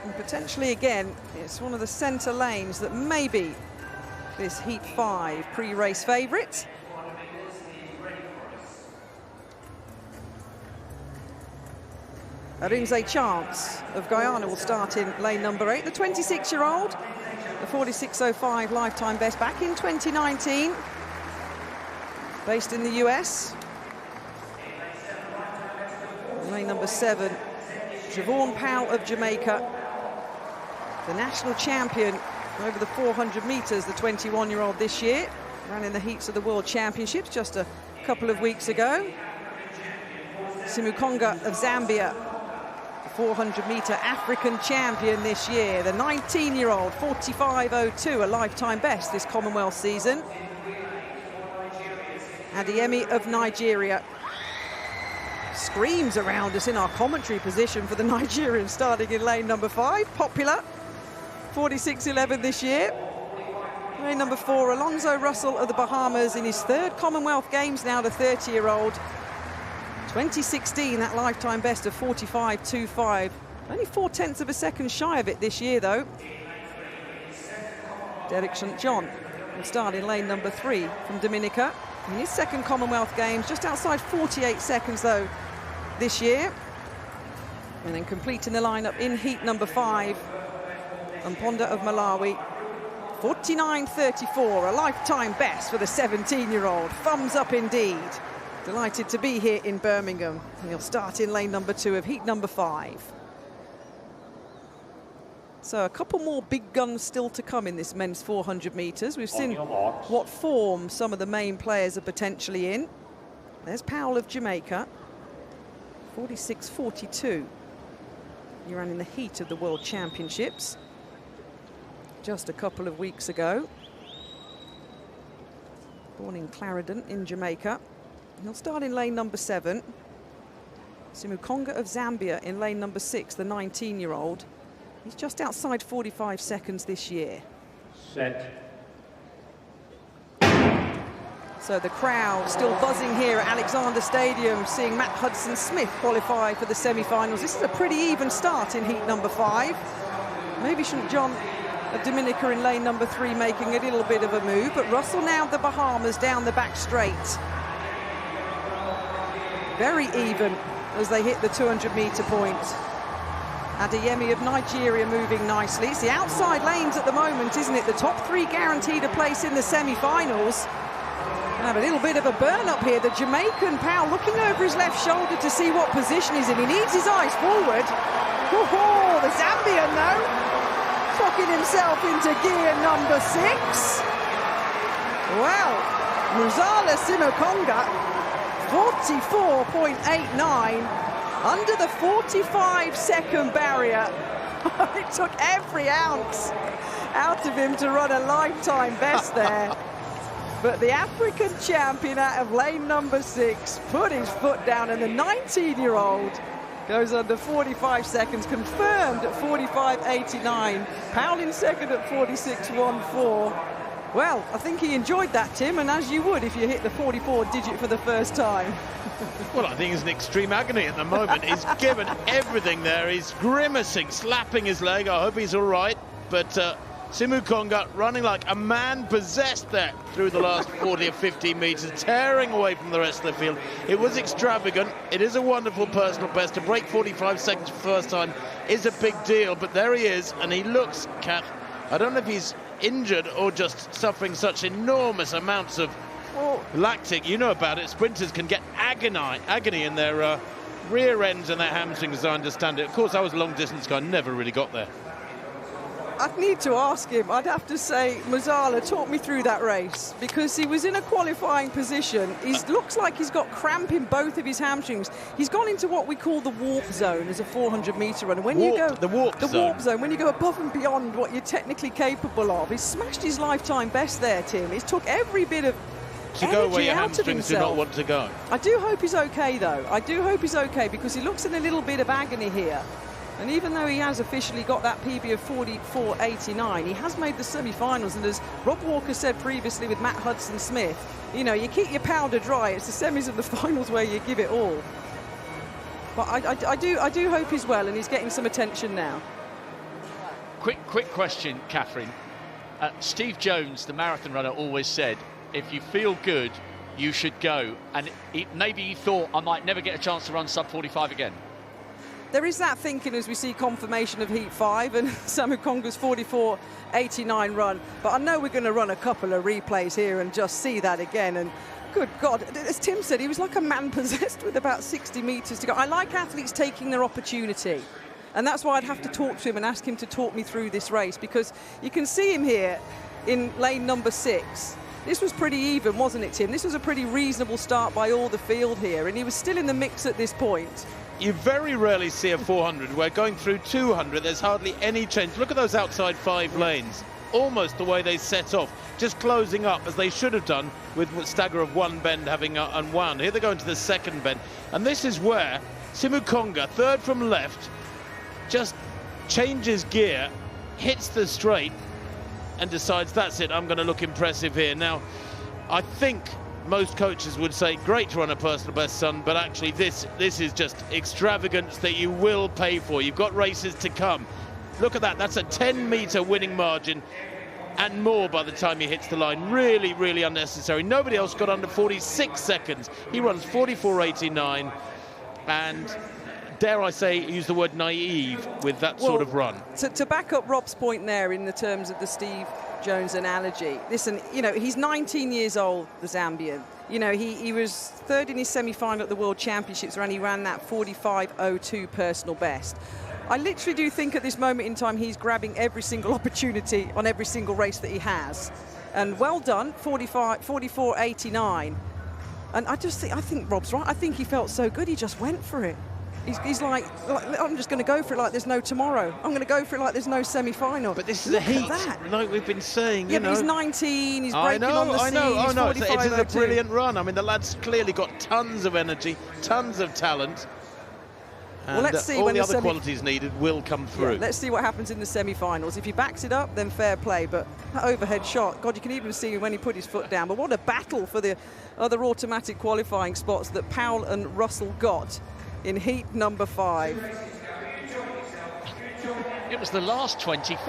And potentially again, it's one of the centre lanes that may be this Heat 5 pre-race favourite. Arinze Chance of Guyana will start in lane number 8. The 26-year-old, the 46.05 lifetime best back in 2019, based in the US. Lane number 7, Javon Powell of Jamaica, the national champion over the 400 metres, the 21-year-old this year. Ran in the heats of the World Championships just a couple of weeks ago. Samukonga of Zambia, 400-metre African champion this year. The 19-year-old, 45.02, a lifetime best this Commonwealth season. Adeyemi of Nigeria. Screams around us in our commentary position for the Nigerian starting in lane number 5. Popular, 46.11 this year. Lane number 4, Alonzo Russell of the Bahamas in his 3rd Commonwealth Games now, the 30-year-old. 2016, that lifetime best of 45.25. Only 0.4 of a second shy of it this year, though. Derek St. John will start in lane number 3 from Dominica. In his 2nd Commonwealth Games, just outside 48 seconds, though, this year. And then completing the lineup in heat number 5, Mponda of Malawi. 49.34, a lifetime best for the 17-year-old. Thumbs up indeed. Delighted to be here in Birmingham. He'll start in lane number 2 of heat number 5. So a couple more big guns still to come in this men's 400 metres. We've seen what form some of the main players are potentially in. There's Powell of Jamaica, 46.42. He ran in the heat of the World Championships just a couple of weeks ago. Born in Clarendon in Jamaica. He'll start in lane number 7. Samukonga of Zambia in lane number 6, the 19-year-old. He's just outside 45 seconds this year. Set. So the crowd still buzzing here at Alexander Stadium, seeing Matt Hudson-Smith qualify for the semi-finals. This is a pretty even start in heat number 5. Maybe St. John of Dominica in lane number 3 making a little bit of a move, but Russell now of the Bahamas down the back straight. Very even as they hit the 200-metre point. Adeyemi of Nigeria moving nicely. It's the outside lanes at the moment, isn't it? The top 3 guaranteed a place in the semi-finals. Have a little bit of a burn up here. The Jamaican Powell looking over his left shoulder to see what position he's in. He needs his eyes forward. Oh, the Zambian though, clocking himself into gear number 6. Well, Muzala Samukonga, 44.89, under the 45-second barrier. It took every ounce out of him to run a lifetime best there. But the African champion out of lane number 6 put his foot down, and the 19-year-old goes under 45 seconds, confirmed at 45.89. Powell in second at 46.14. Well, I think he enjoyed that, Tim, and as you would if you hit the 44 digit for the first time. Well, I think he's in extreme agony at the moment. He's given everything there. He's grimacing, slapping his leg. I hope he's all right. But Samukonga running like a man possessed there through the last 40 or 50 metres, tearing away from the rest of the field. It was extravagant. It is a wonderful personal best. To break 45 seconds for the first time is a big deal. But there he is, and he looks, Kath, I don't know if he's injured or just suffering such enormous amounts of lactic. You know about it. Sprinters can get agony in their rear ends and their hamstrings, as I understand it. Of course, I was a long-distance guy, never really got there. I'd need to ask him. I'd have to say, Muzala, talk me through that race, because he was in a qualifying position. He looks like he's got cramp in both of his hamstrings. He's gone into what we call the warp zone as a 400-metre runner. When you go the warp zone, when you go above and beyond what you're technically capable of. He's smashed his lifetime best there, Tim. It took every bit of to go where your hamstrings do not want to go. I do hope he's okay, though. I do hope he's okay, because he looks in a little bit of agony here. And even though he has officially got that PB of 44.89, he has made the semi-finals. And as Rob Walker said previously with Matt Hudson-Smith, you know, you keep your powder dry. It's the semis and the finals where you give it all. But I do hope he's well, and he's getting some attention now. Quick question, Catherine. Steve Jones, the marathon runner, always said, if you feel good, you should go. And maybe he thought, I might never get a chance to run sub 45 again. There is that thinking as we see confirmation of Heat 5 and Samukonga's 44.89 run. But I know we're going to run a couple of replays here and just see that again. And good God, as Tim said, he was like a man possessed with about 60 metres to go. I like athletes taking their opportunity. And that's why I'd have to talk to him and ask him to talk me through this race, because you can see him here in lane number 6. This was pretty even, wasn't it, Tim? This was a pretty reasonable start by all the field here, and he was still in the mix at this point. You very rarely see a 400 where going through 200, there's hardly any change. Look at those outside 5 lanes, almost the way they set off, just closing up as they should have done with a stagger of one bend having unwound. Here they go into the second bend, and this is where Samukonga, third from left, just changes gear, hits the straight, and decides, that's it, I'm going to look impressive here. Now, I think most coaches would say, great to run a personal best, son, but actually this is just extravagance that you will pay for. You've got races to come. Look at that, that's a 10-metre winning margin and more by the time he hits the line. Really, really unnecessary. Nobody else got under 46 seconds. He runs 44.89, and dare I say, use the word naive with that sort of run. To back up Rob's point there in the terms of the Steve Jones analogy, listen, you know, he's 19 years old, the Zambian. You know, he was third in his semi-final at the World Championships when he ran that 45.02 personal best. I literally do think at this moment in time he's grabbing every single opportunity on every single race that he has. And well done, 44.89. And I think Rob's right. I think he felt so good, he just went for it. He's like, I'm just going to go for it like there's no tomorrow. I'm going to go for it like there's no semi-final. But this is a heat, like we've been saying. Yeah, but he's 19, he's breaking on the sea. I know. It is a brilliant run. I mean, the lad's clearly got tons of energy, tons of talent. And well, let's see all when the other qualities needed will come through. Yeah, let's see what happens in the semi-finals. If he backs it up, then fair play. But that overhead shot, God, you can even see when he put his foot down. But what a battle for the other automatic qualifying spots that Powell and Russell got in heat number 5. It was the last 20